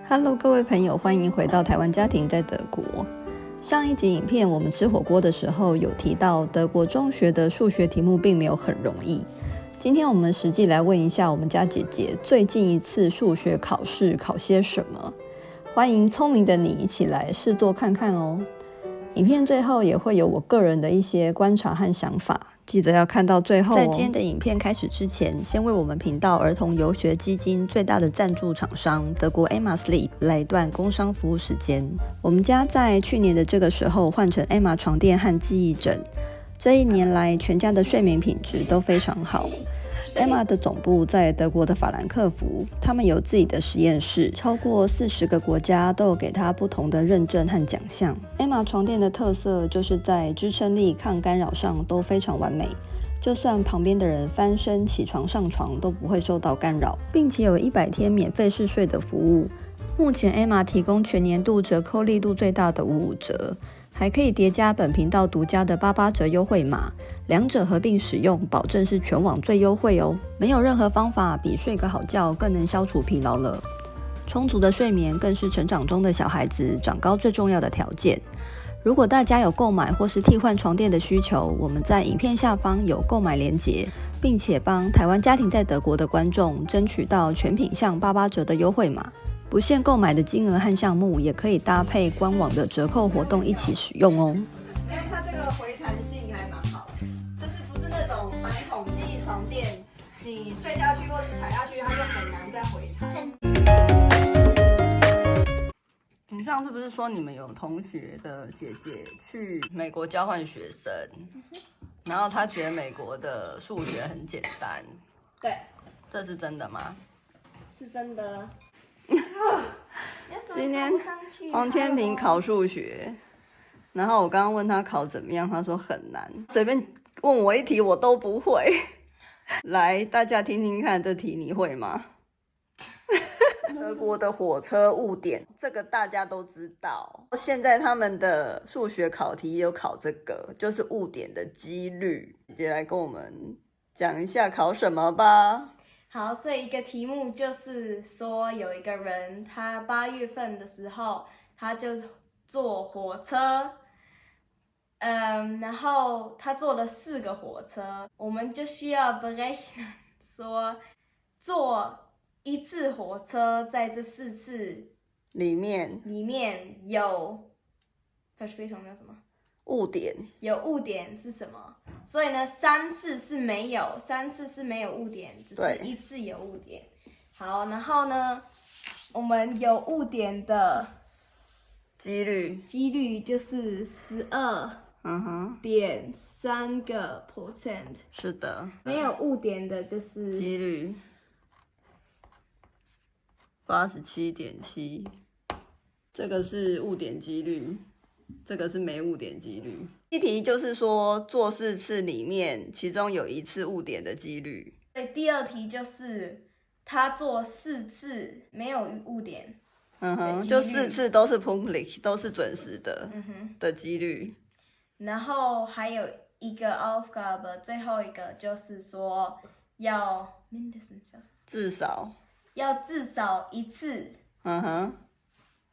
Hello， 各位朋友，欢迎回到台湾家庭在德国。上一集影片我们吃火锅的时候有提到，德国中学的数学题目并没有很容易。今天我们实际来问一下我们家姐姐，最近一次数学考试考些什么？欢迎聪明的你一起来试做看看哦。影片最后也会有我个人的一些观察和想法，记得要看到最后哦。在今天的影片开始之前，先为我们频道儿童游学基金最大的赞助厂商德国 Emma Sleep 来一段工商服务时间。我们家在去年的这个时候换成 Emma 床垫和记忆枕，这一年来全家的睡眠品质都非常好。Emma 的总部在德国的法兰克福，他们有自己的实验室，超过40个国家都有给他不同的认证和奖项。Emma 床垫的特色就是在支撑力、抗干扰上都非常完美，就算旁边的人翻身起床上床都不会受到干扰，并且有100天免费试睡的服务。目前 Emma 提供全年度折扣力度最大的55折，还可以叠加本频道独家的88折优惠码，两者合并使用，保证是全网最优惠哦。没有任何方法比睡个好觉更能消除疲劳了。充足的睡眠更是成长中的小孩子长高最重要的条件。如果大家有购买或是替换床垫的需求，我们在影片下方有购买连结，并且帮台湾家庭在德国的观众争取到全品项88折的优惠码。不限购买的金额和项目，也可以搭配官网的折扣活动一起使用哦。因为它这个回弹性还蛮好的，就是不是那种传统记忆床垫，你睡下去或者踩下去，它就很难再回弹。你上次不是说你们有同学的姐姐去美国交换学生，然后她觉得美国的数学很简单，对，这是真的吗？是真的。今天黄千平考数学，然后我刚刚问他考怎么样，他说很难，随便问我一题我都不会。来，大家听听看，这题你会吗？德国的火车误点，这个大家都知道。现在他们的数学考题也有考这个，就是误点的几率。姐姐来跟我们讲一下考什么吧。好，所以一个题目就是说，有一个人，他8月份的时候，他就坐火车，然后他坐了4个火车，我们就需要 berechnen 说，坐一次火车在这4次里面有 Verspätung 有什么？误点，有误点是什么？所以呢，3次是没有误点，只是1次有误点。好，然后呢，我们有误点的几率就是12.3个 %。是的。没有误点的就是几率87.7，这个是误点几率。这个是没误点几率。一题就是说，做4次里面，其中有1次误点的几率。对，第二题就是他做4次没有误点，就4次都是 pünktlich， 都是准时的，的几率。然后还有一个 Aufgabe， 最后一个就是说要 mindestens 至少1次，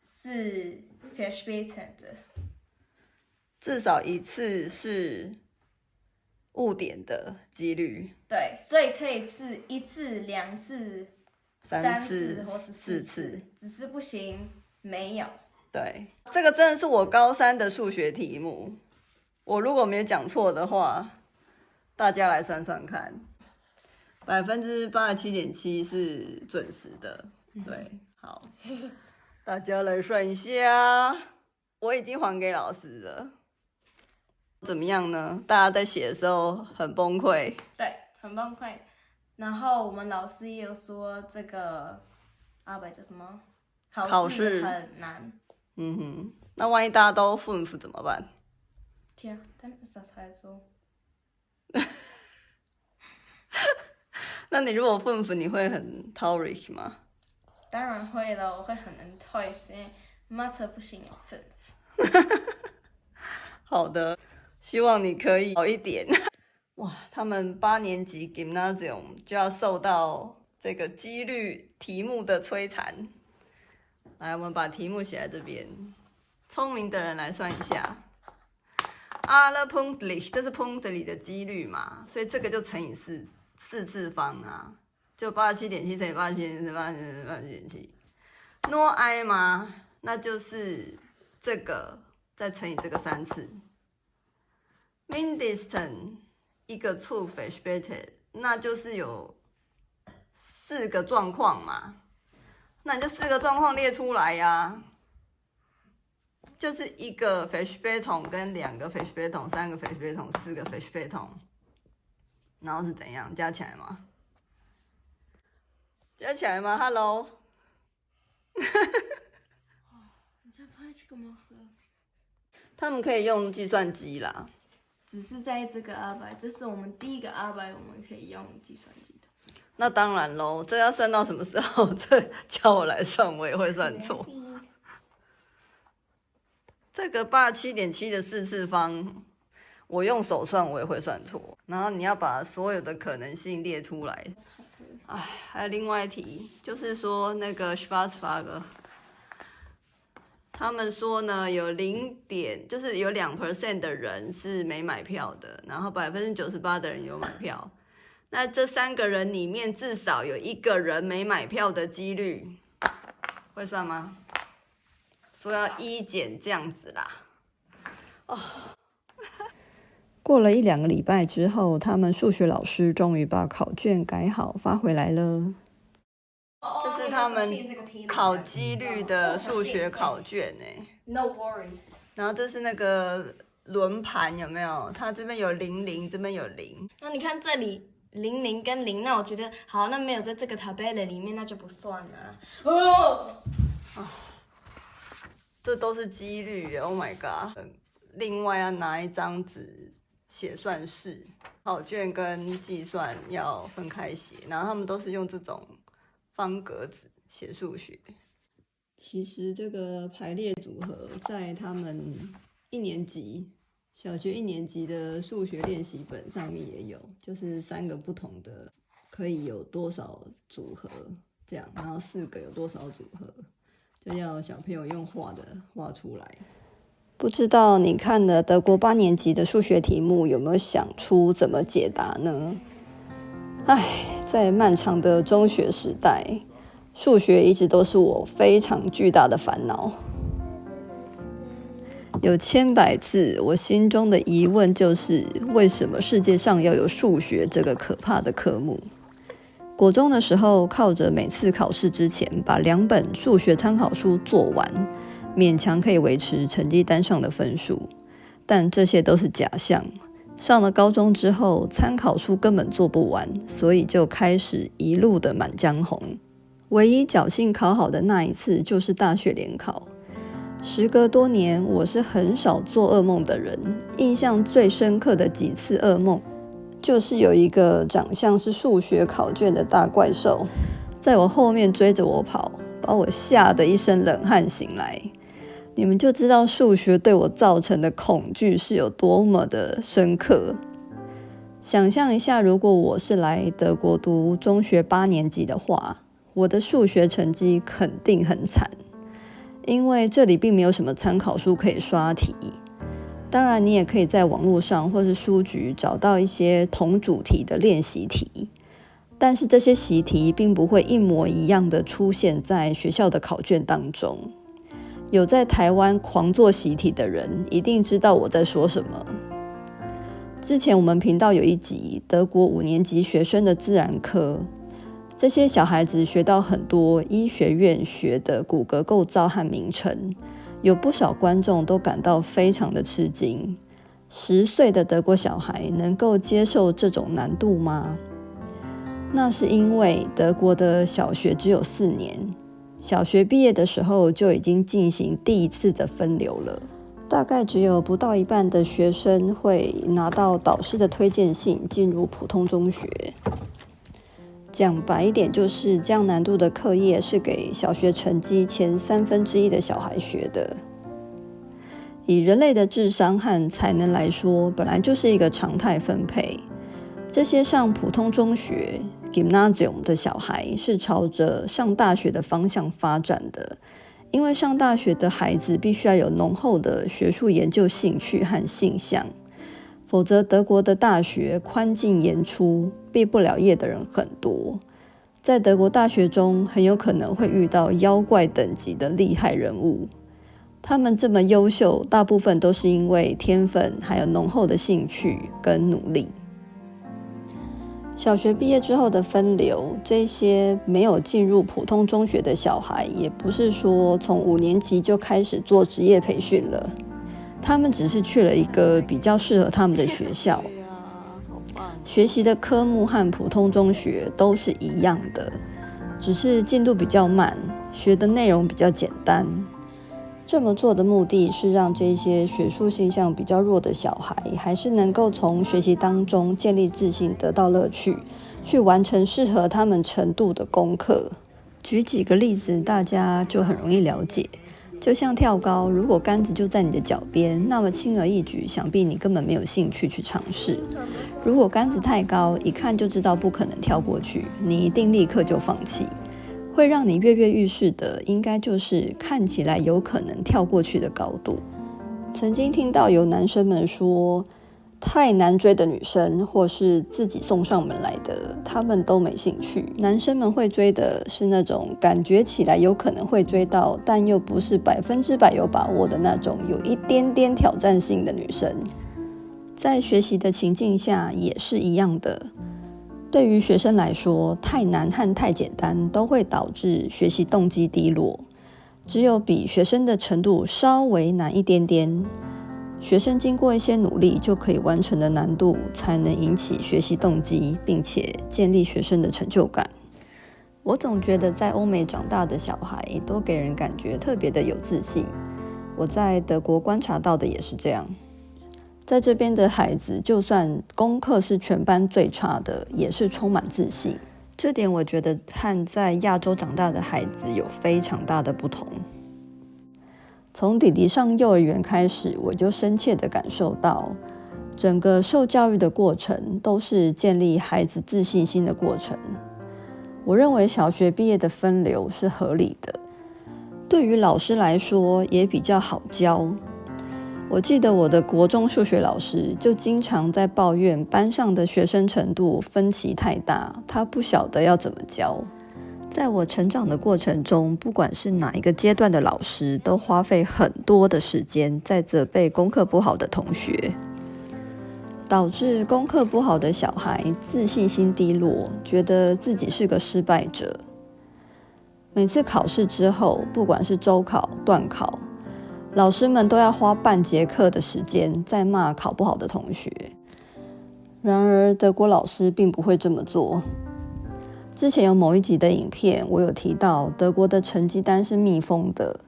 是 verspätet 的。至少1次是误点的几率。对，所以可以是1次、2次、3次或是4次，只是不行没有。对，这个真的是我高3的数学题目。我如果没有讲错的话，大家来算算看，87.7%是准时的。对，好，大家来算一下。我已经还给老师了。怎么样呢？大家在写的时候很崩溃。对，很崩溃。然后我们老师也有说这个叫什么？考试很难。那万一大家都 5 怎么办？Tja, dann ist das halt so。那你如果5，你会很 traurig 吗？当然会了，我会很 enttäuscht， 因为 Mathe 不行有5。好的。希望你可以好一点。哇，他们8年级 Gymnasium 就要受到这个几率题目的摧残。来，我们把题目写在这边，聪明的人来算一下。Punktlich， 这是 punktlich 的几率嘛，所以这个就乘以四次方啊，就87.7乘以87.7。Nur I 嘛，那就是这个再乘以这个3次。Mindestens 一个Zug verspätet， 那就是有4个状况嘛，那你就4个状况列出来呀。就是1个 Verspätung 跟2个 Verspätung 3个 Verspätung 4个 Verspätung， 然后是怎样加起来吗？加起来吗 ？Hello 你在拍这个吗？他们可以用计算机啦。只是在这个Arbeit，这是我们第一个Arbeit，我们可以用计算机的。那当然咯，这要算到什么时候？这叫我来算，我也会算错。这个87.7的4次方，我用手算我也会算错。然后你要把所有的可能性列出来。还有另外一题，就是说那个 Schwarzfager， 他们说呢，有就是有2% 的人是没买票的，然后98%的人有买票。那这3个人里面至少有1个人没买票的几率，会算吗？说要1减这样子啦。过了1-2个礼拜之后，他们数学老师终于把考卷改好发回来了。这是他们考几率的数学考卷No worries。然后这是那个轮盘有没有？它这边有00，这边有0。那你看这里00跟0，那我觉得好，那没有在这个 tabelle 里面，那就不算了。这都是几率 ，Oh my god！ 另外要拿一张纸写算式，考卷跟计算要分开写，然后他们都是用这种方格子写数学。其实这个排列组合在他们小学1年级的数学练习本上面也有，就是3个不同的可以有多少组合这样，然后4个有多少组合。就要小朋友用画出来。不知道你看了德国8年级的数学题目，有没有想出怎么解答呢？在漫长的中学时代，数学一直都是我非常巨大的烦恼。有千百次，我心中的疑问就是：为什么世界上要有数学这个可怕的科目？国中的时候，靠着每次考试之前把2本数学参考书做完，勉强可以维持成绩单上的分数。但这些都是假象。上了高中之后，参考书根本做不完，所以就开始一路的满江红。唯一侥幸考好的那一次，就是大学联考。时隔多年，我是很少做噩梦的人，印象最深刻的几次噩梦，就是有一个长相是数学考卷的大怪兽，在我后面追着我跑，把我吓得一身冷汗醒来。你们就知道数学对我造成的恐惧是有多么的深刻。想象一下，如果我是来德国读中学8年级的话，我的数学成绩肯定很惨，因为这里并没有什么参考书可以刷题。当然，你也可以在网络上或是书局找到一些同主题的练习题，但是这些习题并不会一模一样的出现在学校的考卷当中。有在台湾狂做习题的人一定知道我在说什么。之前我们频道有一集德国5年级学生的自然科，这些小孩子学到很多医学院学的骨骼构造和名称，有不少观众都感到非常的吃惊。10岁的德国小孩能够接受这种难度吗？那是因为德国的小学只有4年，小学毕业的时候就已经进行第1次的分流了，大概只有不到一半的学生会拿到导师的推荐信进入普通中学。讲白一点，就是这样难度的课业是给小学成绩前1/3的小孩学的。以人类的智商和才能来说，本来就是一个常态分配。这些上普通中学 Gymnasium 的小孩是朝着上大学的方向发展的，因为上大学的孩子必须要有浓厚的学术研究兴趣和性向，否则德国的大学宽进严出，毕不了业的人很多。在德国大学中，很有可能会遇到妖怪等级的厉害人物。他们这么优秀，大部分都是因为天分，还有浓厚的兴趣跟努力。小学毕业之后的分流，这些没有进入普通中学的小孩，也不是说从5年级就开始做职业培训了，他们只是去了一个比较适合他们的学校。学习的科目和普通中学都是一样的，只是进度比较慢，学的内容比较简单。这么做的目的是让这些学术性向比较弱的小孩，还是能够从学习当中建立自信，得到乐趣，去完成适合他们程度的功课。举几个例子，大家就很容易了解。就像跳高，如果杆子就在你的脚边，那么轻而易举，想必你根本没有兴趣去尝试。如果杆子太高，一看就知道不可能跳过去，你一定立刻就放弃。会让你跃跃欲试的，应该就是看起来有可能跳过去的高度。曾经听到有男生们说，太难追的女生或是自己送上门来的，他们都没兴趣。男生们会追的是那种感觉起来有可能会追到，但又不是100%有把握的那种有一点点挑战性的女生。在学习的情境下也是一样的。对于学生来说，太难和太简单都会导致学习动机低落。只有比学生的程度稍微难一点点，学生经过一些努力就可以完成的难度，才能引起学习动机，并且建立学生的成就感。我总觉得在欧美长大的小孩都给人感觉特别的有自信，我在德国观察到的也是这样。在这边的孩子，就算功课是全班最差的，也是充满自信。这点我觉得和在亚洲长大的孩子有非常大的不同。从弟弟上幼儿园开始，我就深切地感受到，整个受教育的过程都是建立孩子自信心的过程。我认为小学毕业的分流是合理的，对于老师来说也比较好教。我记得我的国中数学老师就经常在抱怨班上的学生程度分歧太大，他不晓得要怎么教。在我成长的过程中，不管是哪一个阶段的老师，都花费很多的时间在责备功课不好的同学，导致功课不好的小孩自信心低落，觉得自己是个失败者。每次考试之后，不管是周考、段考，老师们都要花半节课的时间在骂考不好的同学。然而德国老师并不会这么做。之前有某一集的影片，我有提到德国的成绩单是密封的，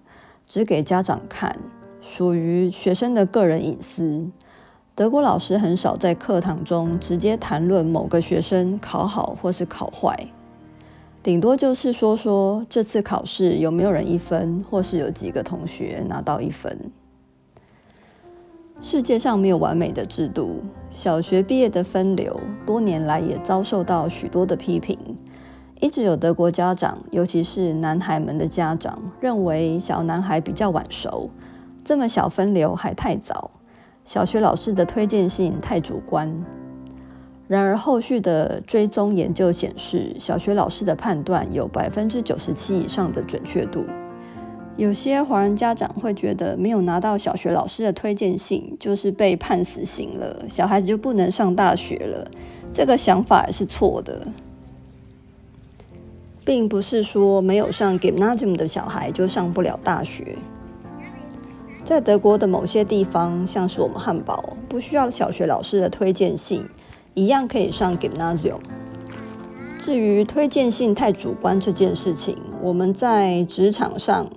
只给家长看，属于学生的个人隐私。德国老师很少在课堂中直接谈论某个学生考好或是考坏，顶多就是说这次考试有没有人1分，或是有几个同学拿到1分。世界上没有完美的制度，小学毕业的分流多年来也遭受到许多的批评。一直有德国家长，尤其是男孩们的家长，认为小男孩比较晚熟，这么小分流还太早，小学老师的推荐信太主观。然而后续的追踪研究显示，小学老师的判断有97%以上的准确度。有些华人家长会觉得没有拿到小学老师的推荐信就是被判死刑了，小孩子就不能上大学了，这个想法也是错的。并不是说没有上 Gymnasium 的小孩就上不了大学。在德国的某些地方，像是我们汉堡，不需要小学老师的推荐信，一样可以上 Gymnasium。至于推荐信太主观这件事情，我们在职场上，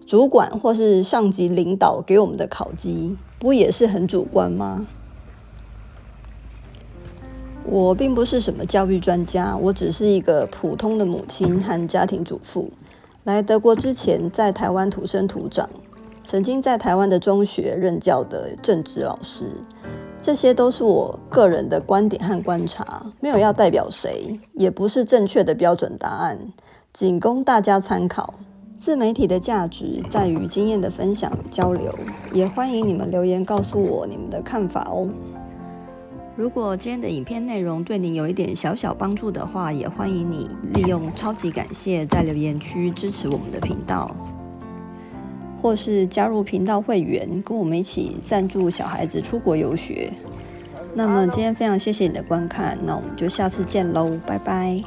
主管或是上级领导给我们的考绩，不也是很主观吗？我并不是什么教育专家，我只是一个普通的母亲和家庭主妇。来德国之前，在台湾土生土长，曾经在台湾的中学任教的正职老师，这些都是我个人的观点和观察，没有要代表谁，也不是正确的标准答案，仅供大家参考。自媒体的价值在于经验的分享交流，也欢迎你们留言告诉我你们的看法哦。如果今天的影片内容对你有一点小小帮助的话，也欢迎你利用超级感谢在留言区支持我们的频道，或是加入频道会员，跟我们一起赞助小孩子出国游学。那么今天非常谢谢你的观看，那我们就下次见喽，拜拜。